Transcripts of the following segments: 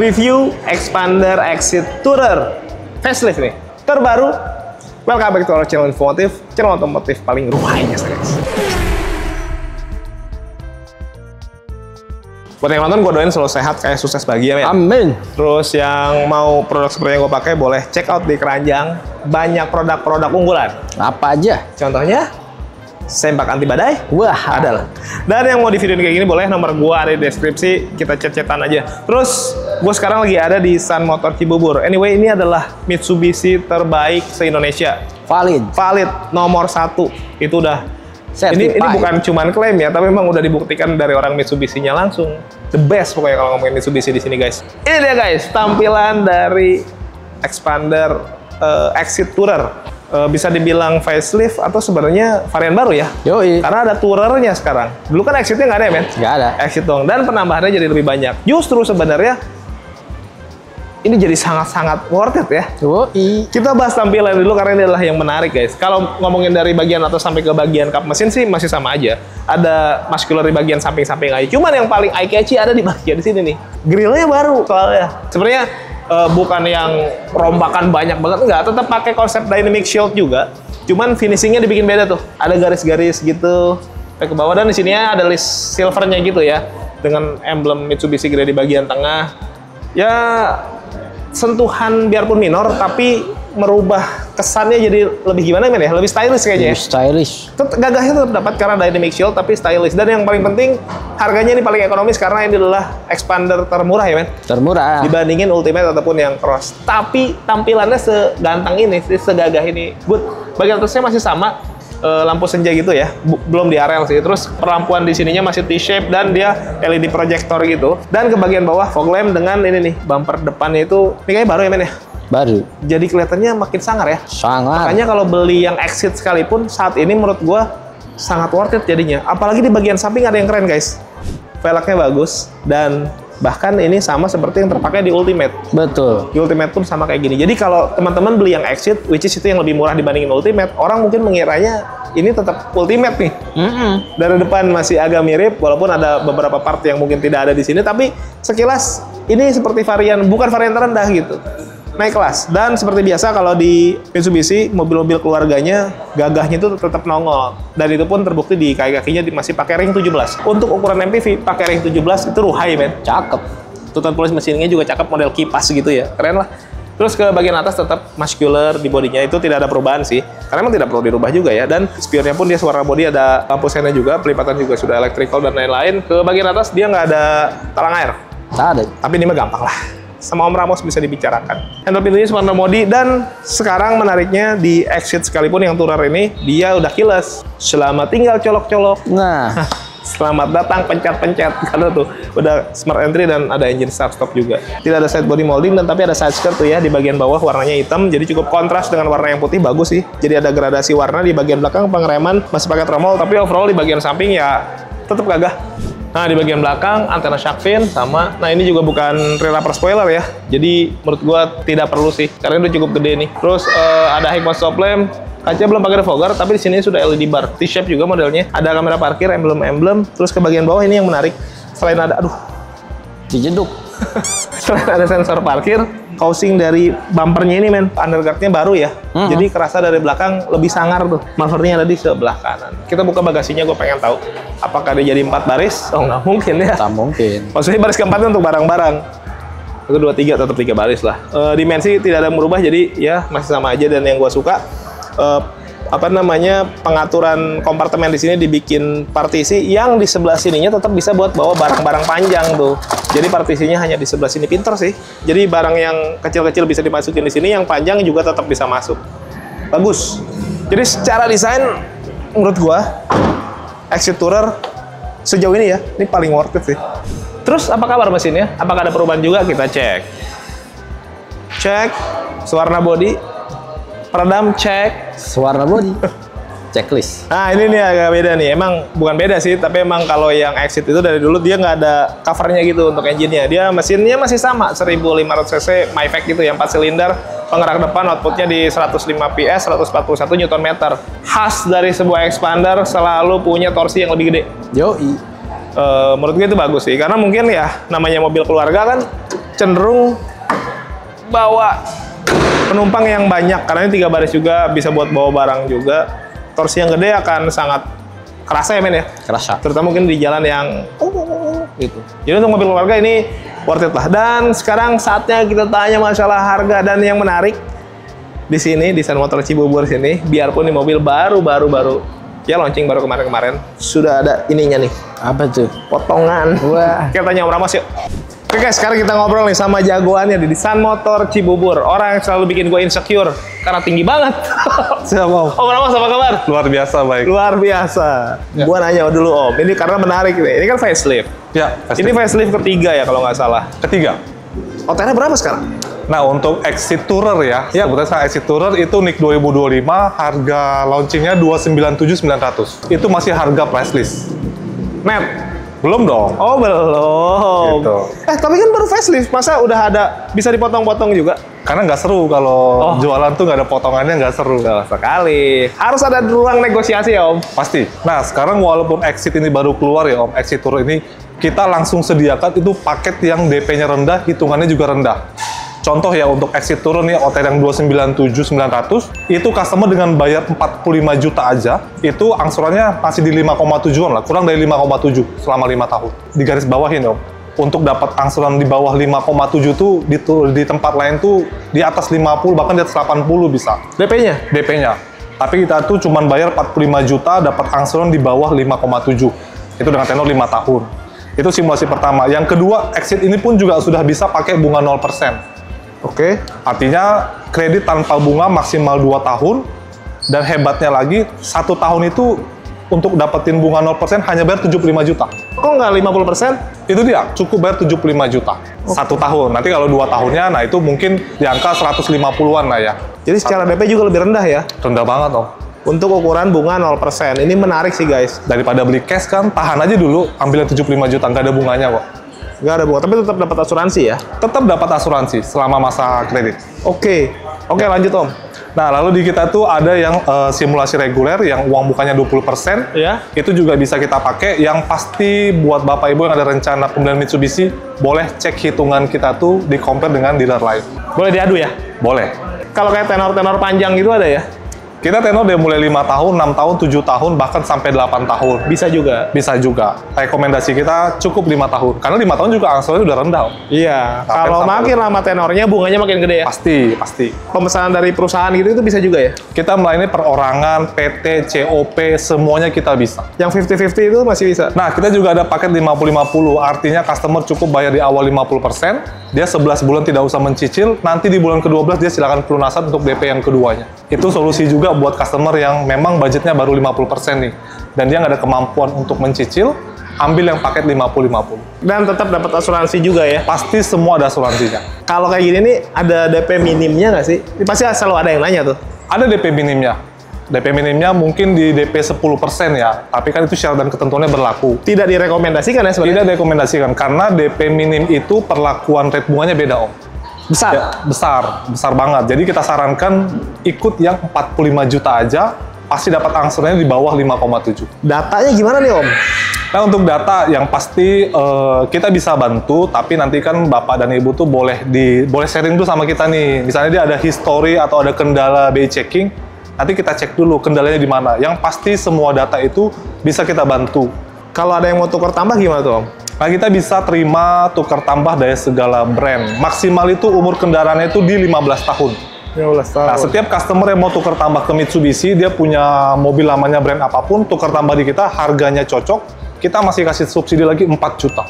review Xpander Exit Tourer facelift nih, terbaru. Welcome back to our channel Infomotif, channel otomotif paling ruhainya guys. Buat yang nonton, gue doain selalu sehat, kayak sukses bahagia, men. Amin. Terus yang mau produk seperti yang gue pakai, boleh check out di keranjang. Banyak produk-produk unggulan. Apa aja? Contohnya, sempak anti badai. Wah, adalah. Dan yang mau di video kayak gini, boleh nomor gue ada di deskripsi, kita chat-chatan aja. Terus, gue sekarang lagi ada di Sun Motor Cibubur. Anyway, ini adalah Mitsubishi terbaik se-Indonesia. Valid. Valid, nomor 1. Itu udah. Ini bukan cuman klaim ya, tapi memang udah dibuktikan dari orang Mitsubishi-nya langsung. The best pokoknya kalau ngomongin Mitsubishi di sini, guys. Ini dia, guys, tampilan dari Xpander Exit Tourer. Bisa dibilang facelift atau sebenarnya varian baru ya. Yoi. Karena ada Tourernya sekarang. Dulu kan Exitnya nggak ada ya, men? Nggak ada. Exit dong. Dan penambahannya jadi lebih banyak. Justru sebenarnya ini jadi sangat-sangat worth it ya. Yoi. Kita bahas tampilan dulu karena ini adalah yang menarik, guys. Kalau ngomongin dari bagian atas sampai ke bagian kap mesin sih masih sama aja. Ada muscular di bagian samping-samping aja. Cuman yang paling eye-catchy ada di bagian sini nih. Grillnya baru soalnya. Sebenarnya bukan yang rombakan banyak banget, enggak. Tetap pakai konsep dynamic shield juga. Cuman finishingnya dibikin beda tuh. Ada garis-garis gitu ke bawah, dan di sininya ada list silvernya gitu ya. Dengan emblem Mitsubishi gede di bagian tengah. Ya, sentuhan biarpun minor, tapi merubah kesannya jadi lebih gimana, men ya? Lebih stylish kayaknya. Lebih stylish. Gagahnya tetap dapat karena dynamic shield, tapi stylish. Dan yang paling penting, harganya ini paling ekonomis karena ini adalah Xpander termurah ya, men? Termurah. Dibandingin Ultimate ataupun yang Cross. Tapi tampilannya segantang ini, segagah ini. Good. Bagian atasnya masih sama. Lampu senja gitu ya, belum di RL sih. Terus perampuan di sininya masih T-shape dan dia LED projector gitu. Dan ke bagian bawah fog lamp dengan ini nih, bumper depannya itu, ini kayaknya baru ya, men ya? Baru. Jadi kelihatannya makin sangar ya. Sangar. Makanya kalau beli yang Exit sekalipun saat ini menurut gua sangat worth it jadinya. Apalagi di bagian samping ada yang keren, guys. Velgnya bagus dan bahkan ini sama seperti yang terpakai di Ultimate. Betul. Di Ultimate pun sama kayak gini. Jadi kalau teman-teman beli yang Exit, which is itu yang lebih murah dibandingin Ultimate, orang mungkin mengiranya ini tetap Ultimate nih. Dari depan masih agak mirip, walaupun ada beberapa part yang mungkin tidak ada di sini, tapi sekilas ini seperti varian, bukan varian terendah gitu. Naik kelas. Dan seperti biasa kalau di Mitsubishi, mobil-mobil keluarganya, gagahnya itu tetap nongol. Dan itu pun terbukti di kaki-kakinya masih pakai ring 17. Untuk ukuran MPV, pakai ring 17 itu ruhai, men. Cakep. Tutan polis mesinnya juga cakep, model kipas gitu ya. Keren lah. Terus ke bagian atas tetap muscular di bodinya, itu tidak ada perubahan sih. Karena emang tidak perlu dirubah juga ya. Dan spionnya pun dia warna bodi, ada lampu sennya juga, pelipatan juga sudah electrical dan lain-lain. Ke bagian atas dia nggak ada talang air. Ada. Tapi ini mah gampang lah. Sama Om Ramos bisa dibicarakan. Handle pintunya warna bodi, dan sekarang menariknya di Exit sekalipun yang Tourer ini, dia udah keyless. Selamat tinggal colok-colok. Nah. Selamat datang pencet-pencet. Karena tuh udah smart entry dan ada engine start stop juga. Tidak ada side body molding, dan tapi ada side skirt tuh ya di bagian bawah warnanya hitam. Jadi cukup kontras dengan warna yang putih, bagus sih. Jadi ada gradasi warna di bagian belakang. Pengereman masih pakai tromol, tapi overall di bagian samping ya tetap gagah. Nah, di bagian belakang antena shark fin sama. Nah, ini juga bukan rear upper spoiler ya. Jadi menurut gua tidak perlu sih karena udah cukup gede nih. Terus ada high stop lamp. Kaca belum pakai defogger, tapi di sini sudah LED bar. T-shape juga modelnya. Ada kamera parkir, emblem-emblem. Terus ke bagian bawah ini yang menarik. Selain ada, Dijeduk. selain ada sensor parkir, housing dari bumpernya ini, men, underguardnya baru ya. Jadi kerasa dari belakang lebih sangar tuh. Mufflernya ada di sebelah kanan. Kita buka bagasinya, gue pengen tahu apakah dia jadi 4 baris? Oh, nggak mungkin ya. Tak mungkin. Maksudnya baris keempatnya untuk barang-barang. Itu 2, 3, tetap 3 baris lah. Dimensi tidak ada merubah, jadi ya masih sama aja. Dan yang gue suka, pengaturan kompartemen di sini dibikin partisi yang di sebelah sininya tetap bisa buat bawa barang-barang panjang tuh. Jadi partisinya hanya di sebelah sini, pinter sih. Jadi barang yang kecil-kecil bisa dimasukin di sini, yang panjang juga tetap bisa masuk. Bagus. Jadi secara desain menurut gua Exit Tourer sejauh ini ya, ini paling worth it sih. Terus apa kabar mesinnya? Apakah ada perubahan juga? Kita cek. Cek warna bodi. Peredam cek. Warna bodi. Checklist. Nah, ini nih agak beda nih. Emang bukan beda sih, tapi emang kalau yang Exit itu dari dulu dia nggak ada covernya gitu untuk engine-nya. Dia mesinnya masih sama, 1500 cc MyFact gitu yang 4 silinder. Penggerak depan outputnya di 105 PS, 141 Nm. Khas dari sebuah Xpander selalu punya torsi yang lebih gede. Yoi. Menurut gue itu bagus sih, karena mungkin ya namanya mobil keluarga kan cenderung bawa penumpang yang banyak karena ini 3 baris juga, bisa buat bawa barang juga. Torsi yang gede akan sangat kerasa ya men ya, Kerasa. terutama mungkin di jalan yang gitu. Jadi untuk mobil keluarga ini worth it lah. Dan sekarang saatnya kita tanya masalah harga. Dan yang menarik di sini di Sun Motor Cibubur sini, biarpun ini mobil baru ya launching baru kemarin sudah ada ininya nih, Apa tuh? potongan. Wah. Kita tanya Om Ramos yuk. Oke guys, sekarang kita ngobrol nih sama jagoannya di Sun Motor Cibubur. Orang yang selalu bikin gue insecure karena tinggi banget. Siap Om. Om Ramos apa kabar? Luar biasa baik. Luar biasa. Ya. Gua nanya dulu Om, ini karena menarik nih. Ini kan facelift. Ya, Ini facelift ketiga ya kalau nggak salah. ketiga. OTR berapa sekarang? Nah, untuk Exit Tourer ya, sebetulnya saya Exit Tourer itu NIK 2025, harga launchingnya 297.900. Itu masih harga price list. Net. Belum dong. Oh belum. Gitu. Tapi kan baru facelift, masa udah ada bisa dipotong-potong juga? Karena nggak seru kalau jualan tuh nggak ada potongannya, nggak seru. Sekali. Harus ada ruang negosiasi ya Om. Pasti. Nah, sekarang walaupun Exit ini baru keluar ya Om, Exit Tourer ini kita langsung sediakan itu paket yang DP-nya rendah, hitungannya juga rendah. Contoh ya untuk Exit Tourer nih OTR yang 297.900 itu customer dengan bayar 45 juta aja itu angsurannya masih di 5,7-an lah, kurang dari 5,7 selama 5 tahun. Di garis bawahin Om. Untuk dapat angsuran di bawah 5,7 tuh di tempat lain tuh di atas 50 bahkan di atas 80 bisa. DP-nya? DP-nya. Tapi kita tuh cuman bayar 45 juta dapat angsuran di bawah 5,7. Itu dengan tenor 5 tahun. Itu simulasi pertama. Yang kedua, Exit ini pun juga sudah bisa pakai bunga 0%. Oke. Artinya kredit tanpa bunga maksimal 2 tahun, dan hebatnya lagi 1 tahun itu untuk dapetin bunga 0% hanya bayar 75 juta. Kok nggak 50%? Itu dia, cukup bayar 75 juta. 1 tahun. Nanti kalau 2 tahunnya, nah itu mungkin di angka 150-an lah ya. Jadi secara DP juga lebih rendah ya? Rendah banget Om. Untuk ukuran bunga 0%. Ini menarik sih guys. Daripada beli cash kan, tahan aja dulu, ambil yang 75 juta, nggak ada bunganya kok. Nggak ada bunga, tapi tetap dapat asuransi ya? Tetap dapat asuransi selama masa kredit. Oke, lanjut Om. Nah, lalu di kita tuh ada yang simulasi reguler, yang uang bukanya 20%. Ya. Itu juga bisa kita pakai. Yang pasti buat Bapak Ibu yang ada rencana pembelian Mitsubishi, boleh cek hitungan kita tuh di compare dengan dealer lain. Boleh diadu ya? Boleh. Kalau kayak tenor-tenor panjang gitu ada ya? Kita tenor dari mulai 5 tahun, 6 tahun, 7 tahun, bahkan sampai 8 tahun. Bisa juga? Bisa juga. Rekomendasi kita cukup 5 tahun. Karena 5 tahun juga angsurannya udah rendah. Iya. Sampai Kalau makin lama tenornya, bunganya makin gede ya? Pasti. Pemesanan dari perusahaan gitu itu bisa juga ya? Kita melayani perorangan, PT, COP, semuanya kita bisa. Yang 50-50 itu masih bisa? Nah, kita juga ada paket 50-50. Artinya customer cukup bayar di awal 50%, dia 11 bulan tidak usah mencicil, nanti di bulan ke-12 dia silakan pelunasan untuk DP yang keduanya. Itu solusi juga buat customer yang memang budgetnya baru 50% nih. Dan dia nggak ada kemampuan untuk mencicil, ambil yang paket 50-50. Dan tetap dapat asuransi juga ya? Pasti semua ada asuransinya. Kalau kayak gini nih, ada DP minimnya nggak sih? Ini pasti selalu ada yang nanya tuh. Ada DP minimnya. DP minimnya mungkin di DP 10% ya, tapi kan itu syarat dan ketentuannya berlaku. Tidak direkomendasikan ya sebenarnya? Tidak direkomendasikan, karena DP minim itu perlakuan rate bunganya beda Om. Besar? Ya, besar banget. Jadi kita sarankan ikut yang 45 juta aja, pasti dapat angsurannya di bawah 5,7. Datanya gimana nih Om? Nah, untuk data yang pasti kita bisa bantu, tapi nanti kan Bapak dan Ibu tuh boleh sharing dulu sama kita nih. Misalnya dia ada history atau ada kendala BI checking, nanti kita cek dulu kendalanya di mana. Yang pasti semua data itu bisa kita bantu. Kalau ada yang mau tukar tambah gimana tuh Om? Nah, kita bisa terima tukar tambah dari segala brand. Maksimal itu umur kendaraannya itu di 15 tahun. 15 tahun. Nah, setiap customer yang mau tukar tambah ke Mitsubishi, dia punya mobil lamanya brand apapun, tukar tambah di kita, harganya cocok, kita masih kasih subsidi lagi 4 juta.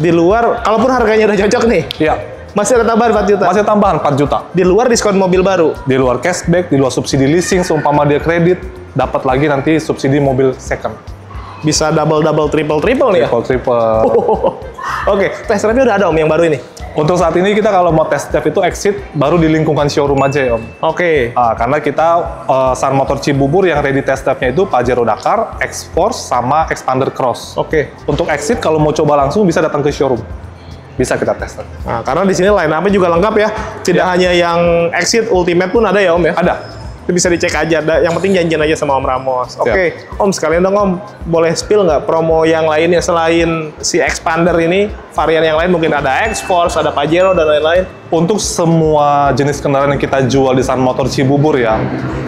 Di luar, kalaupun harganya udah cocok nih, Iya, masih ada tambahan 4 juta? masih tambahan 4 juta. Di luar diskon mobil baru? Di luar cashback, di luar subsidi leasing, seumpama dia kredit, dapat lagi nanti subsidi mobil second. Bisa double, triple nih ya? Triple. Oke, test drive-nya udah ada Om yang baru ini? Untuk saat ini kita kalau mau test drive itu Exit baru di lingkungan showroom aja ya Om. Oke. Karena kita Sun Motor Cibubur yang ready test drive-nya itu Pajero Dakar, X-Force, sama Xpander Cross. Oke. Untuk Exit kalau mau coba langsung bisa datang ke showroom. Bisa kita test drive. Nah, karena di sini line up-nya juga lengkap ya. Tidak hanya yang Exit, Ultimate pun ada ya Om ya? Ada. Itu bisa dicek aja. Yang penting janjian aja sama Om Ramos. Oke, Om sekalian dong Om, boleh spill nggak promo yang lainnya selain si Expander ini? Varian yang lain mungkin ada X-Force, ada Pajero dan lain-lain. Untuk semua jenis kendaraan yang kita jual di Sun Motor Cibubur ya,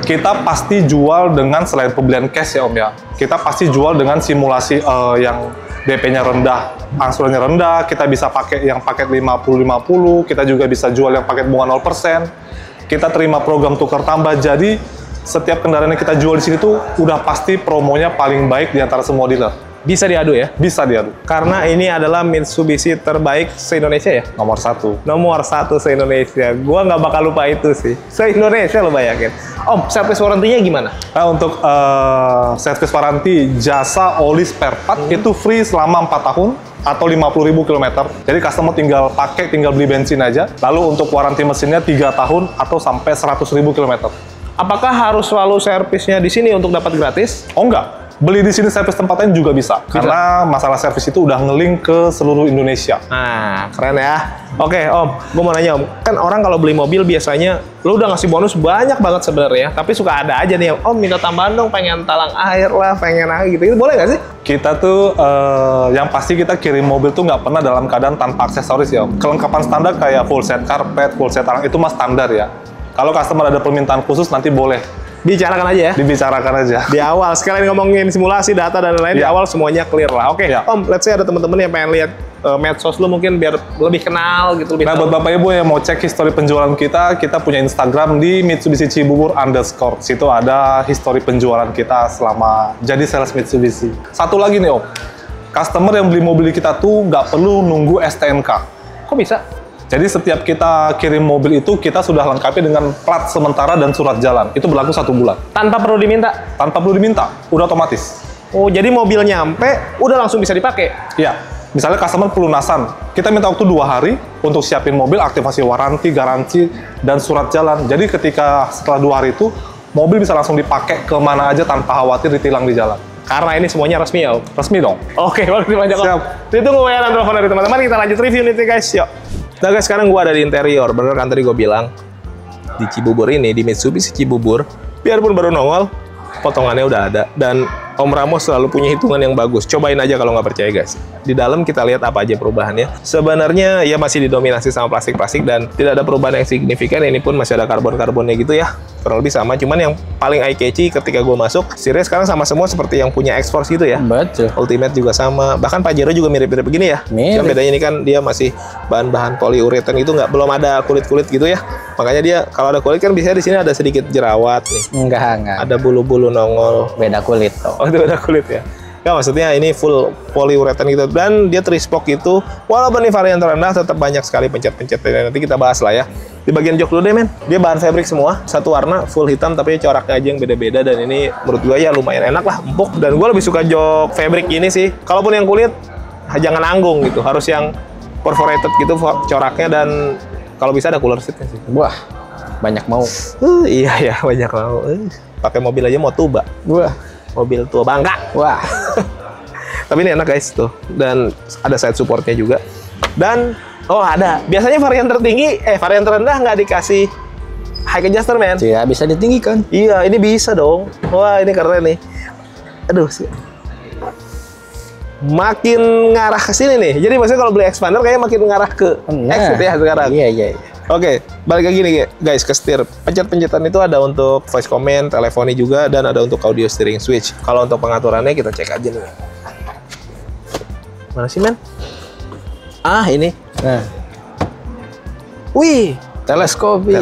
kita pasti jual dengan selain pembelian cash ya Om ya. Kita pasti jual dengan simulasi yang DP-nya rendah, angsurannya rendah. Kita bisa pakai yang paket 50-50, kita juga bisa jual yang paket bunga 0%. Kita terima program tukar tambah, jadi setiap kendaraan yang kita jual di sini tuh udah pasti promonya paling baik di antara semua dealer. Bisa diadu ya? Bisa diadu. Karena ini adalah Mitsubishi terbaik se-Indonesia ya? Nomor 1. Nomor 1 se-Indonesia. Gua nggak bakal lupa itu sih. Se-Indonesia lo bayangin. Om, service warranty-nya gimana? Nah, untuk service warranty jasa oli spare part itu free selama 4 tahun atau 50.000 km. Jadi customer tinggal pakai, tinggal beli bensin aja. Lalu untuk warranty mesinnya 3 tahun atau sampai 100.000 km. Apakah harus selalu servisnya di sini untuk dapat gratis? Oh enggak. Beli di sini servis tempatnya juga bisa. Karena masalah servis itu udah nge-link ke seluruh Indonesia. Nah, keren ya. Oke, Om, gue mau nanya Om. Kan orang kalau beli mobil biasanya, lu udah ngasih bonus banyak banget sebenarnya. Tapi suka ada aja nih, Om minta tambahan dong, pengen talang air lah, pengen gitu. Itu boleh nggak sih? Kita tuh, yang pasti kita kirim mobil tuh nggak pernah dalam keadaan tanpa aksesoris ya Om. Kelengkapan standar kayak full set karpet, full set talang, itu mah standar ya. Kalau customer ada permintaan khusus, nanti boleh. Bicarakan aja ya? Dibicarakan aja. Di awal, sekalian ngomongin simulasi, data, dan lain-lain, di awal semuanya clear lah. Oke, Om, let's say ada teman-teman yang pengen lihat medsos lu mungkin biar lebih kenal gitu. Lebih nah, buat Bapak Ibu yang mau cek histori penjualan kita punya Instagram di Mitsubishi Cibubur _ Situ ada histori penjualan kita selama jadi sales Mitsubishi. Satu lagi nih Om, customer yang beli mobil kita tuh nggak perlu nunggu STNK. Kok bisa? Jadi setiap kita kirim mobil itu, kita sudah lengkapi dengan plat sementara dan surat jalan. Itu berlaku 1 bulan. Tanpa perlu diminta? Tanpa perlu diminta, udah otomatis. Oh, jadi mobil nyampe, udah langsung bisa dipakai? Iya. Misalnya customer pelunasan, kita minta waktu 2 hari untuk siapin mobil, aktivasi waranti, garansi, dan surat jalan. Jadi ketika setelah 2 hari itu, mobil bisa langsung dipakai kemana aja tanpa khawatir ditilang di jalan. Karena ini semuanya resmi ya, Om? Resmi dong. Oke, makasih banyak, Om. Siap. Ditunggu WA dan telepon dari teman-teman, kita lanjut review nih guys, yuk. Nah guys, sekarang gue ada di interior. Bener kan tadi gue bilang, di Cibubur ini, di Mitsubishi Cibubur, biarpun baru nongol, potongannya udah ada. Dan Om Ramos selalu punya hitungan yang bagus. Cobain aja kalau nggak percaya guys. Di dalam kita lihat apa aja perubahannya. Sebenarnya ya masih didominasi sama plastik-plastik dan tidak ada perubahan yang signifikan. Ini pun masih ada karbon-karbonnya gitu ya. Kurang lebih sama. Cuman yang paling eye-catchy ketika gue masuk, series sekarang sama semua seperti yang punya X-Force gitu ya. Betul. Ultimate juga sama. Bahkan Pajero juga mirip-mirip begini ya. Mirip. Yang bedanya ini kan dia masih bahan-bahan poliuretan itu belum ada kulit-kulit gitu ya. Makanya dia kalau ada kulit kan biasanya di sini ada sedikit jerawat nih. Enggak. Ada bulu-bulu nongol. Beda kulit tuh. Oh, itu beda kulit ya. Ya maksudnya ini full poliuretan gitu dan dia tri-spoke itu walaupun ini varian terendah tetap banyak sekali pencet-pencetnya. Nanti kita bahas lah ya. Di bagian jok dulu deh men. Dia bahan fabric semua, satu warna full hitam tapi coraknya aja yang beda-beda dan ini menurut gua ya lumayan enak lah, empuk dan gua lebih suka jok fabric ini sih. Kalaupun yang kulit jangan nanggung gitu, harus yang perforated gitu coraknya dan kalau bisa ada cooler seatnya sih. Wah, banyak mau. Iya ya, banyak mau. Pakai mobil aja mau tuba. Wah, mobil tua bangga. wah. Tapi ini enak guys tuh. Dan ada side supportnya juga. Dan oh ada. Biasanya varian tertinggi, varian terendah nggak dikasih high adjuster men. Tidak bisa ditinggikan. Iya, ini bisa dong. Wah ini keren nih. Aduh sih. Makin ngarah ke sini nih. Jadi maksudnya kalau beli Expander kayaknya makin ngarah ke Exit ya sekarang. Iya. Oke, balik lagi nih guys ke setir. Pencet-pencetan itu ada untuk voice command, teleponi juga, dan ada untuk audio steering switch. Kalau untuk pengaturannya kita cek aja nih. Mana sih men? Ah ini. Nah, Wih, teleskopi.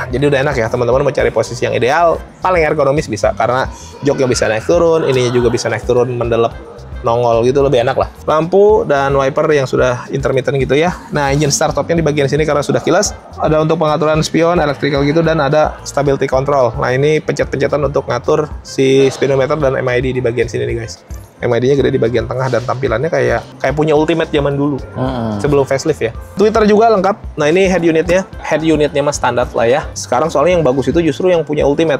Jadi udah enak ya teman-teman mau cari posisi yang ideal, paling ergonomis bisa karena joknya bisa naik turun, ininya juga bisa naik turun mendelep nongol gitu lebih enak lah. Lampu dan wiper yang sudah intermittent gitu ya. Nah, engine start stopnya di bagian sini karena sudah kilas. Ada untuk pengaturan spion, electrical gitu dan ada stability control. Nah, ini pencet-pencetan untuk ngatur si speedometer dan MID di bagian sini nih guys. MID-nya gede di bagian tengah dan tampilannya kayak punya Ultimate zaman dulu. Sebelum facelift ya. Tweeter juga lengkap. Nah, ini head unitnya. Head unitnya mah standar lah ya. Sekarang soalnya yang bagus itu justru yang punya Ultimate.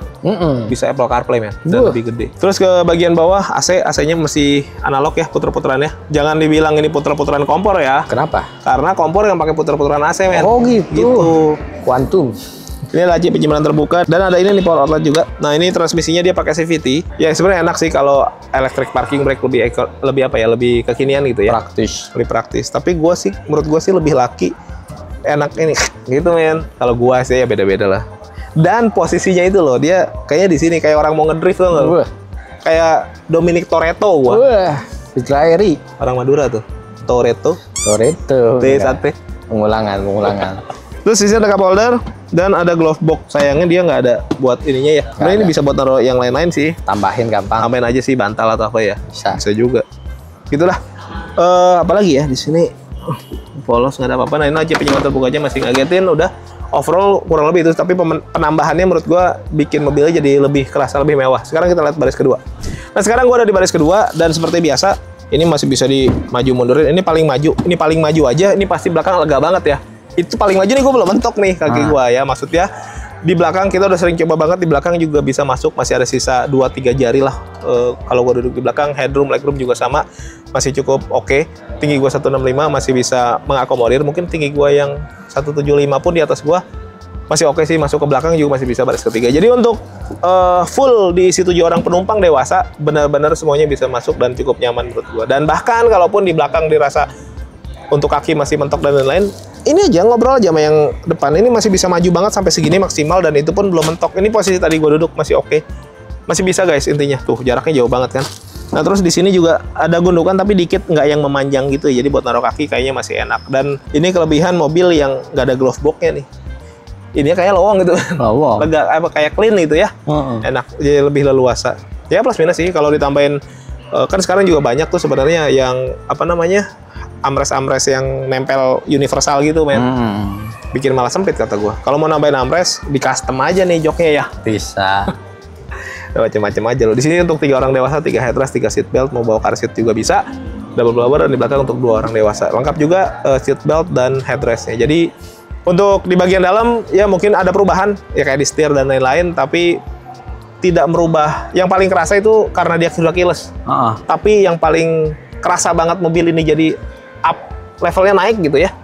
Bisa Apple CarPlay men. Dan lebih gede. Terus ke bagian bawah AC-nya masih analog ya puter-puterannya. Jangan dibilang ini puter-puteran kompor ya. Kenapa? Karena kompor yang pakai puter-puteran AC men. Oh gitu. Quantum. Ini laci penyimpanan terbuka dan ada ini nih power outlet juga. Nah ini transmisinya dia pakai CVT. Ya sebenarnya enak sih kalau electric parking brake lebih apa ya, lebih kekinian gitu ya. Praktis. Lebih praktis. Tapi menurut gua sih lebih laki enak ini gitu men. Kalau gua sih ya beda-beda lah. Dan posisinya itu loh, dia kayaknya di sini kayak orang mau ngedrift tuh nggak? Wah. Kayak Dominic Toretto gua. Wah, Fitri. Orang Madura tuh. Toretto. T1. Pengulangan. Terus di sini ada cup holder dan ada glove box. Sayangnya dia nggak ada buat ininya ya. Sebenarnya ini bisa buat naruh yang lain-lain sih. Tambahin gampang. Tambahin aja sih bantal atau apa ya. Bisa. Juga. Gitulah. Apalagi ya di sini polos nggak ada apa-apa. Nah ini aja penyimpanan terbuka aja masih ngagetin. Udah overall kurang lebih itu. Tapi penambahannya menurut gua bikin mobilnya jadi lebih kerasa lebih mewah. Sekarang kita lihat baris kedua. Nah sekarang gua ada di baris kedua dan seperti biasa ini masih bisa dimaju mundurin. Ini paling maju aja. Ini pasti belakang lega banget ya. Itu paling maju nih, gue belum mentok nih kaki gue ya, maksudnya di belakang kita udah sering coba banget, di belakang juga bisa masuk, masih ada sisa 2-3 jari lah. Kalau gue duduk di belakang, headroom, legroom juga sama, masih cukup oke. Tinggi gue 165 masih bisa mengakomodir, mungkin tinggi gue yang 175 pun di atas gue masih oke sih, masuk ke belakang juga masih bisa baris ketiga. Jadi untuk full diisi 7 orang penumpang dewasa, benar-benar semuanya bisa masuk dan cukup nyaman menurut gue. Dan bahkan kalaupun di belakang dirasa untuk kaki masih mentok dan lain-lain, ini aja ngobrol aja sama yang depan, ini masih bisa maju banget sampai segini maksimal dan itu pun belum mentok. Ini posisi tadi gue duduk masih oke. Masih bisa guys intinya. Tuh jaraknya jauh banget kan. Nah terus di sini juga ada gundukan tapi dikit, nggak yang memanjang gitu. Jadi buat naruh kaki kayaknya masih enak. Dan ini kelebihan mobil yang nggak ada glove box-nya nih. Ini kayak lowong gitu. Lowong. Lega, kayak clean gitu ya. Enak, jadi lebih leluasa. Ya plus minus sih kalau ditambahin kan sekarang juga banyak tuh sebenarnya yang apa namanya? Amres yang nempel universal gitu men. Bikin malah sempit kata gua. Kalau mau nambahin amres di custom aja nih joknya ya. Bisa. Macam-macam aja loh. Di sini untuk 3 orang dewasa, 3 headrest, 3 seat belt, mau bawa car seat juga bisa. Double blower dan di belakang untuk 2 orang dewasa. Lengkap juga seat belt dan headrestnya. Jadi untuk di bagian dalam ya mungkin ada perubahan ya kayak di setir dan lain-lain, tapi tidak merubah. Yang paling kerasa itu karena dia sudah keyless. Tapi yang paling kerasa banget mobil ini jadi up levelnya naik gitu ya.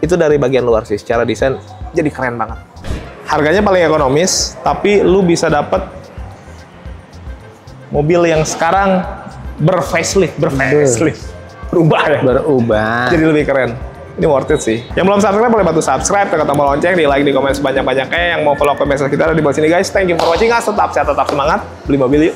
Itu dari bagian luar sih, secara desain jadi keren banget. Harganya paling ekonomis, tapi lu bisa dapet mobil yang sekarang berfacelift, berubah ya. Berubah. Jadi lebih keren. Ini worth it sih. Yang belum subscribe boleh bantu subscribe, tekan tombol lonceng, di like, di komen sebanyak-banyaknya. Yang mau follow ke message kita ada di bawah sini guys. Thank you for watching us. Tetap sehat, tetap semangat. Beli mobil yuk.